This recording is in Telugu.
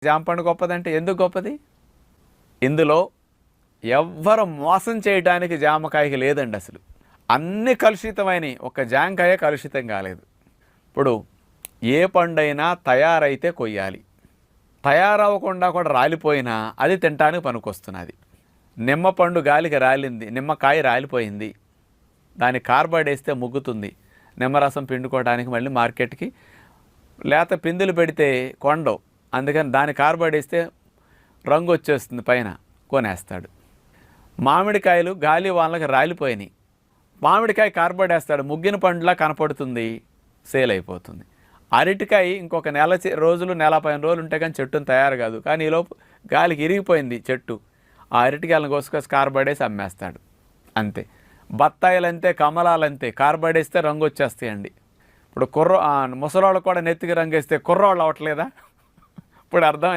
జామ పండు గొప్పదంటే ఎందుకు గొప్పది? ఇందులో ఎవ్వరు మోసం చేయడానికి జామకాయకి లేదండి అసలు. అన్ని కలుషితమైనవి, ఒక జామకాయ కలుషితం కాలేదు. ఇప్పుడు ఏ పండైనా తయారైతే కొయ్యాలి, తయారవ్వకుండా కూడా రాలిపోయినా అది తినడానికి పనికొస్తున్నది. నిమ్మ పండు గాలికి రాలింది, నిమ్మకాయ రాలిపోయింది, దాని కార్బైడ్ వేస్తే ముగ్గుతుంది, నిమ్మరసం పిండుకోవడానికి మళ్ళీ మార్కెట్కి లేత పిందులు పెడితే కొండవు, అందుకని దాని కార్బైడ్ వేస్తే రంగు వచ్చేస్తుంది, పైన కొనేస్తాడు. మామిడికాయలు గాలి వాళ్ళకి రాలిపోయినాయి, మామిడికాయ కార్బైడ్ వేస్తాడు, ముగ్గిన పండులా కనపడుతుంది, సేల్ అయిపోతుంది. అరటికాయ ఇంకొక రోజులు, నెల 15 రోజులు ఉంటే కానీ చెట్టును తయారు కాదు, కానీ ఈలోపు గాలికి ఇరిగిపోయింది చెట్టు, ఆ అరటికాయలను కోసుకొచ్చి కార్బైడ్ వేసి అమ్మేస్తాడు, అంతే. బత్తాయిలంతే, కమలాలంతే, కార్బైడ్ వేస్తే రంగు వచ్చేస్తాయండి. ఇప్పుడు ముసలోళ్ళు కూడా నెత్తికి రంగు వేస్తే కుర్రోళ్ళు అవ్వట్లేదా? ఇప్పుడు అర్థం